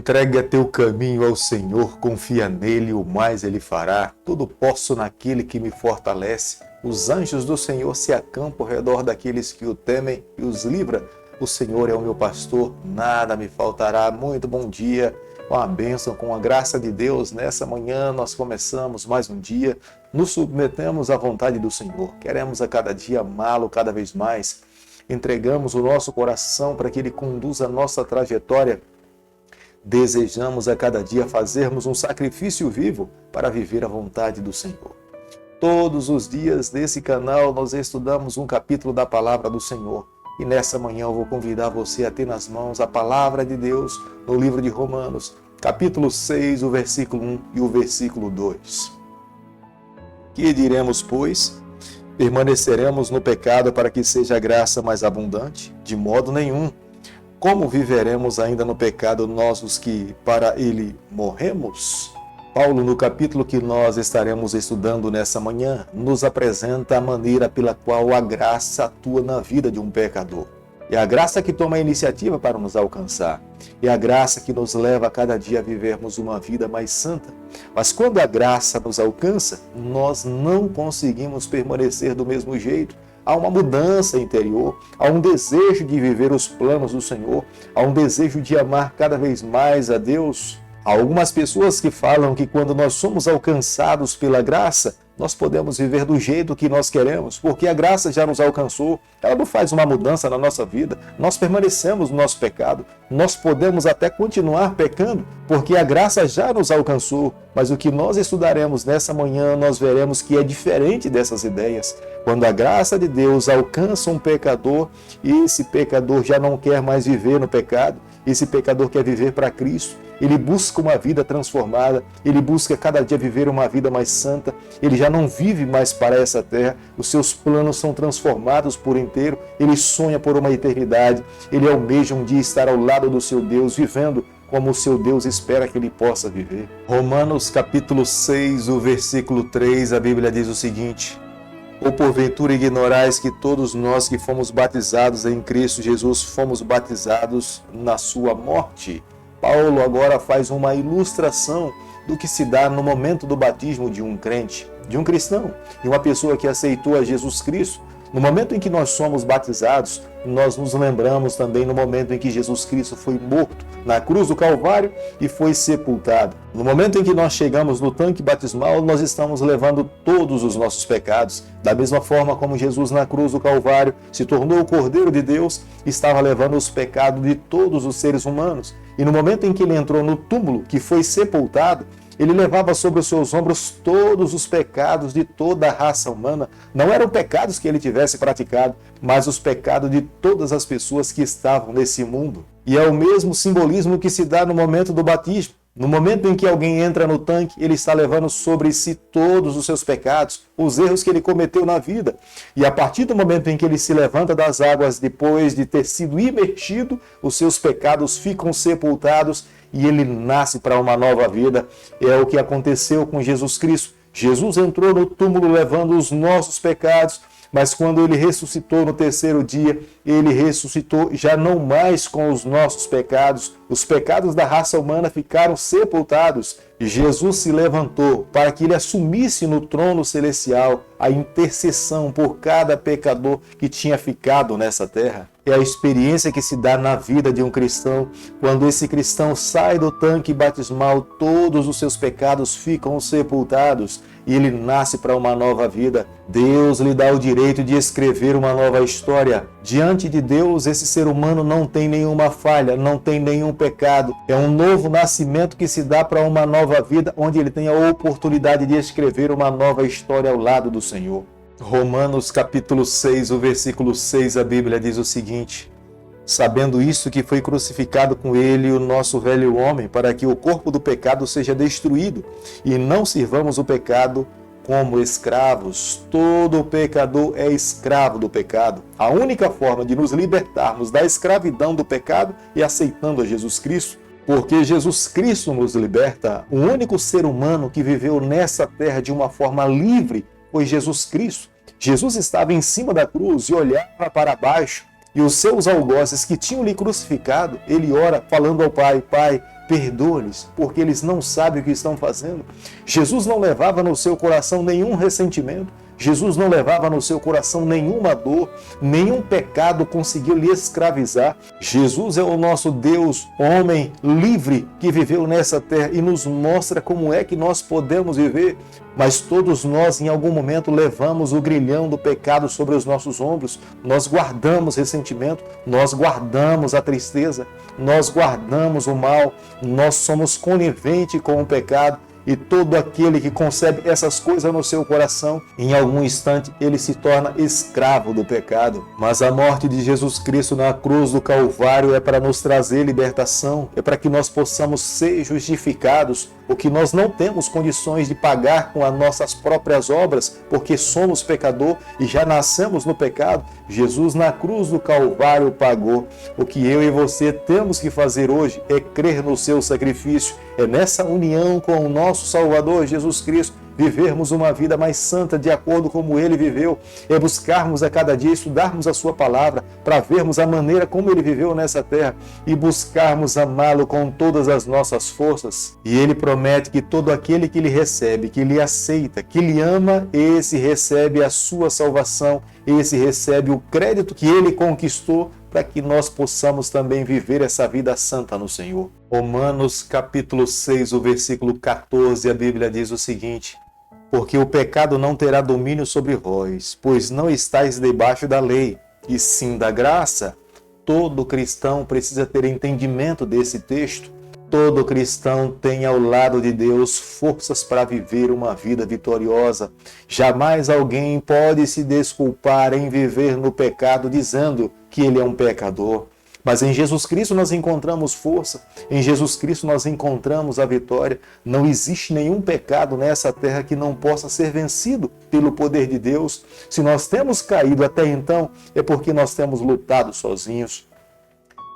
Entrega teu caminho ao Senhor, confia nele, o mais ele fará. Tudo posso naquele que me fortalece. Os anjos do Senhor se acampam ao redor daqueles que o temem e os livra. O Senhor é o meu pastor, nada me faltará. Muito bom dia, com a bênção, com a graça de Deus. Nessa manhã nós começamos mais um dia, nos submetemos à vontade do Senhor. Queremos a cada dia amá-lo cada vez mais. Entregamos o nosso coração para que ele conduza a nossa trajetória. Desejamos a cada dia fazermos um sacrifício vivo para viver a vontade do Senhor. Todos os dias nesse canal nós estudamos um capítulo da palavra do Senhor. E nessa manhã eu vou convidar você a ter nas mãos a palavra de Deus no livro de Romanos, capítulo 6, o versículo 1 e o versículo 2. Que diremos, pois? Permaneceremos no pecado para que seja a graça mais abundante? De modo nenhum. Como viveremos ainda no pecado nós os que para ele morremos? Paulo, no capítulo que nós estaremos estudando nessa manhã, nos apresenta a maneira pela qual a graça atua na vida de um pecador. É a graça que toma a iniciativa para nos alcançar. É a graça que nos leva a cada dia a vivermos uma vida mais santa. Mas quando a graça nos alcança, nós não conseguimos permanecer do mesmo jeito. Há uma mudança interior, há um desejo de viver os planos do Senhor, há um desejo de amar cada vez mais a Deus. Há algumas pessoas que falam que quando nós somos alcançados pela graça, nós podemos viver do jeito que nós queremos, porque a graça já nos alcançou, ela não faz uma mudança na nossa vida, nós permanecemos no nosso pecado, nós podemos até continuar pecando, porque a graça já nos alcançou, mas o que nós estudaremos nessa manhã, nós veremos que é diferente dessas ideias. Quando a graça de Deus alcança um pecador, esse pecador já não quer mais viver no pecado, esse pecador quer viver para Cristo. Ele busca uma vida transformada, ele busca cada dia viver uma vida mais santa, ele já não vive mais para essa terra, os seus planos são transformados por inteiro, ele sonha por uma eternidade, ele almeja um dia estar ao lado do seu Deus, vivendo como o seu Deus espera que ele possa viver. Romanos capítulo 6, o versículo 3, a Bíblia diz o seguinte: ou porventura ignorais que todos nós que fomos batizados em Cristo Jesus fomos batizados na sua morte? Paulo agora faz uma ilustração do que se dá no momento do batismo de um crente, de um cristão, de uma pessoa que aceitou a Jesus Cristo. No momento em que nós somos batizados, nós nos lembramos também no momento em que Jesus Cristo foi morto na cruz do Calvário e foi sepultado. No momento em que nós chegamos no tanque batismal, nós estamos levando todos os nossos pecados. Da mesma forma como Jesus na cruz do Calvário se tornou o Cordeiro de Deus, estava levando os pecados de todos os seres humanos. E no momento em que ele entrou no túmulo, que foi sepultado, ele levava sobre os seus ombros todos os pecados de toda a raça humana. Não eram pecados que ele tivesse praticado, mas os pecados de todas as pessoas que estavam nesse mundo. E é o mesmo simbolismo que se dá no momento do batismo. No momento em que alguém entra no tanque, ele está levando sobre si todos os seus pecados, os erros que ele cometeu na vida. E a partir do momento em que ele se levanta das águas, depois de ter sido imergido, os seus pecados ficam sepultados e ele nasce para uma nova vida. É o que aconteceu com Jesus Cristo. Jesus entrou no túmulo levando os nossos pecados, mas quando ele ressuscitou no terceiro dia, ele ressuscitou já não mais com os nossos pecados. Os pecados da raça humana ficaram sepultados. E Jesus se levantou para que ele assumisse no trono celestial a intercessão por cada pecador que tinha ficado nessa terra. É a experiência que se dá na vida de um cristão. Quando esse cristão sai do tanque batismal, todos os seus pecados ficam sepultados e ele nasce para uma nova vida. Deus lhe dá o direito de escrever uma nova história. Diante de Deus, esse ser humano não tem nenhuma falha, não tem nenhum pecado. É um novo nascimento que se dá para uma nova vida, onde ele tem a oportunidade de escrever uma nova história ao lado do Senhor. Romanos capítulo 6, o versículo 6, a Bíblia diz o seguinte: sabendo isso que foi crucificado com ele o nosso velho homem, para que o corpo do pecado seja destruído, e não sirvamos o pecado como escravos. Todo pecador é escravo do pecado. A única forma de nos libertarmos da escravidão do pecado é aceitando a Jesus Cristo, porque Jesus Cristo nos liberta. O único ser humano que viveu nessa terra de uma forma livre foi Jesus Cristo. Jesus estava em cima da cruz e olhava para baixo e os seus algozes que tinham lhe crucificado, ele ora falando ao Pai: Pai, perdoa-lhes, porque eles não sabem o que estão fazendo. Jesus não levava no seu coração nenhum ressentimento, Jesus não levava no seu coração nenhuma dor, nenhum pecado conseguiu lhe escravizar. Jesus é o nosso Deus, homem livre, que viveu nessa terra e nos mostra como é que nós podemos viver. Mas todos nós, em algum momento, levamos o grilhão do pecado sobre os nossos ombros. Nós guardamos ressentimento, nós guardamos a tristeza, nós guardamos o mal, nós somos coniventes com o pecado. E todo aquele que concebe essas coisas no seu coração, em algum instante ele se torna escravo do pecado. Mas a morte de Jesus Cristo na cruz do Calvário é para nos trazer libertação, é para que nós possamos ser justificados, porque nós não temos condições de pagar com as nossas próprias obras, porque somos pecador e já nascemos no pecado. Jesus na cruz do Calvário pagou. O que eu e você temos que fazer hoje é crer no seu sacrifício, é nessa união com o nosso Salvador Jesus Cristo, vivermos uma vida mais santa de acordo com como Ele viveu, é buscarmos a cada dia, estudarmos a Sua Palavra, para vermos a maneira como Ele viveu nessa terra e buscarmos amá-lo com todas as nossas forças. E Ele promete que todo aquele que Ele recebe, que Ele aceita, que Ele ama, esse recebe a sua salvação, esse recebe o crédito que Ele conquistou, para que nós possamos também viver essa vida santa no Senhor. Romanos capítulo 6, o versículo 14, a Bíblia diz o seguinte: porque o pecado não terá domínio sobre vós, pois não estáis debaixo da lei, e sim da graça. Todo cristão precisa ter entendimento desse texto. Todo cristão tem ao lado de Deus forças para viver uma vida vitoriosa. Jamais alguém pode se desculpar em viver no pecado dizendo que ele é um pecador. Mas em Jesus Cristo nós encontramos força, em Jesus Cristo nós encontramos a vitória. Não existe nenhum pecado nessa terra que não possa ser vencido pelo poder de Deus. Se nós temos caído até então, é porque nós temos lutado sozinhos.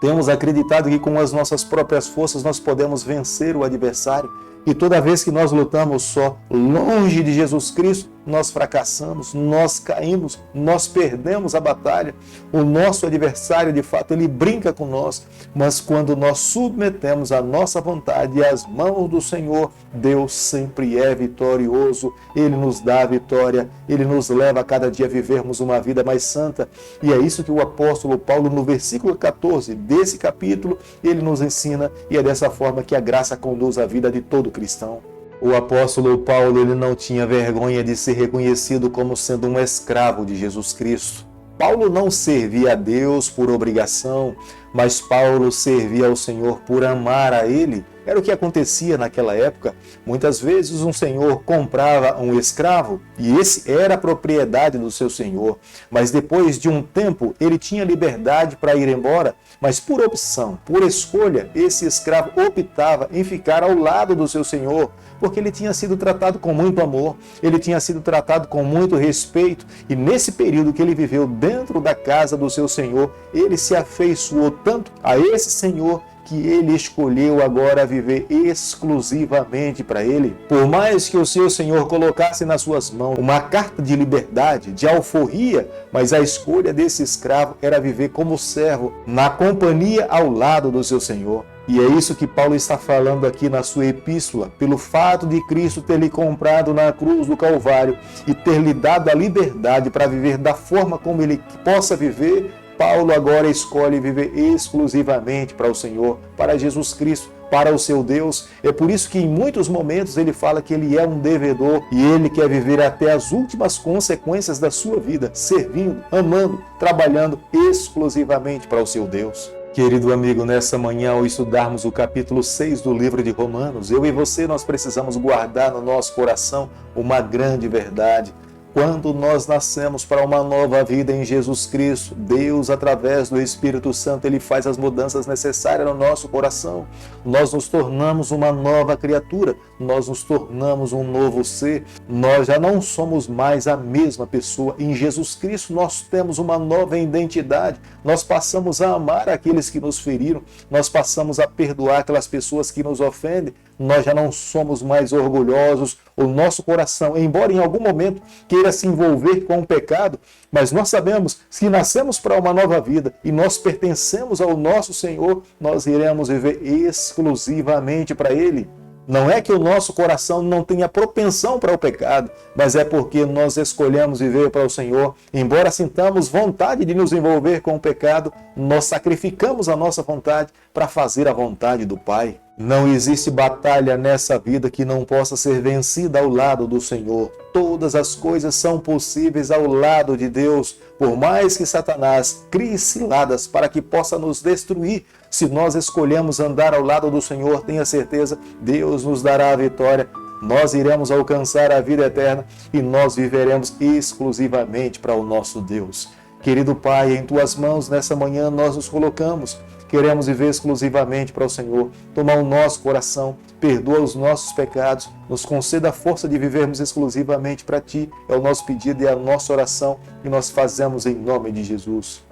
Temos acreditado que com as nossas próprias forças nós podemos vencer o adversário. E toda vez que nós lutamos só, longe de Jesus Cristo, nós fracassamos, nós caímos, nós perdemos a batalha. O nosso adversário, de fato, ele brinca com nós, mas quando nós submetemos a nossa vontade às mãos do Senhor, Deus sempre é vitorioso, Ele nos dá a vitória, Ele nos leva a cada dia a vivermos uma vida mais santa. E é isso que o apóstolo Paulo, no versículo 14 desse capítulo, ele nos ensina, e é dessa forma que a graça conduz a vida de todo cristão. O apóstolo Paulo, ele não tinha vergonha de ser reconhecido como sendo um escravo de Jesus Cristo. Paulo não servia a Deus por obrigação, mas Paulo servia ao Senhor por amar a Ele. Era o que acontecia naquela época. Muitas vezes um senhor comprava um escravo e esse era a propriedade do seu senhor. Mas depois de um tempo ele tinha liberdade para ir embora, mas por opção, por escolha, esse escravo optava em ficar ao lado do seu senhor, porque ele tinha sido tratado com muito amor, ele tinha sido tratado com muito respeito, e nesse período que ele viveu dentro da casa do seu senhor, ele se afeiçoou tanto a esse senhor que ele escolheu agora viver exclusivamente para ele. Por mais que o seu Senhor colocasse nas suas mãos uma carta de liberdade, de alforria, mas a escolha desse escravo era viver como servo, na companhia ao lado do seu Senhor. E é isso que Paulo está falando aqui na sua epístola. Pelo fato de Cristo ter lhe comprado na cruz do Calvário e ter lhe dado a liberdade para viver da forma como ele possa viver, Paulo agora escolhe viver exclusivamente para o Senhor, para Jesus Cristo, para o seu Deus. É por isso que em muitos momentos ele fala que ele é um devedor e ele quer viver até as últimas consequências da sua vida, servindo, amando, trabalhando exclusivamente para o seu Deus. Querido amigo, nessa manhã, ao estudarmos o capítulo 6 do livro de Romanos, eu e você, nós precisamos guardar no nosso coração uma grande verdade. Quando nós nascemos para uma nova vida em Jesus Cristo, Deus, através do Espírito Santo, Ele faz as mudanças necessárias no nosso coração. Nós nos tornamos uma nova criatura, nós nos tornamos um novo ser. Nós já não somos mais a mesma pessoa. Em Jesus Cristo nós temos uma nova identidade. Nós passamos a amar aqueles que nos feriram, nós passamos a perdoar aquelas pessoas que nos ofendem, nós já não somos mais orgulhosos, o nosso coração, embora em algum momento queira se envolver com o pecado, mas nós sabemos que nascemos para uma nova vida e nós pertencemos ao nosso Senhor, nós iremos viver exclusivamente para Ele. Não é que o nosso coração não tenha propensão para o pecado, mas é porque nós escolhemos viver para o Senhor. Embora sintamos vontade de nos envolver com o pecado, nós sacrificamos a nossa vontade para fazer a vontade do Pai. Não existe batalha nessa vida que não possa ser vencida ao lado do Senhor. Todas as coisas são possíveis ao lado de Deus, por mais que Satanás crie ciladas para que possa nos destruir. Se nós escolhemos andar ao lado do Senhor, tenha certeza, Deus nos dará a vitória. Nós iremos alcançar a vida eterna e nós viveremos exclusivamente para o nosso Deus. Querido Pai, em Tuas mãos nessa manhã nós nos colocamos. Queremos viver exclusivamente para o Senhor. Toma o nosso coração, perdoa os nossos pecados, nos conceda a força de vivermos exclusivamente para Ti. É o nosso pedido e a nossa oração que nós fazemos em nome de Jesus.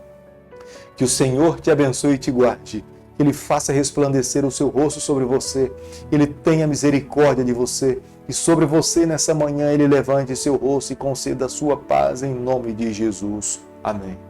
Que o Senhor te abençoe e te guarde. Que Ele faça resplandecer o seu rosto sobre você. Ele tenha misericórdia de você. E sobre você nessa manhã Ele levante seu rosto e conceda a sua paz em nome de Jesus. Amém.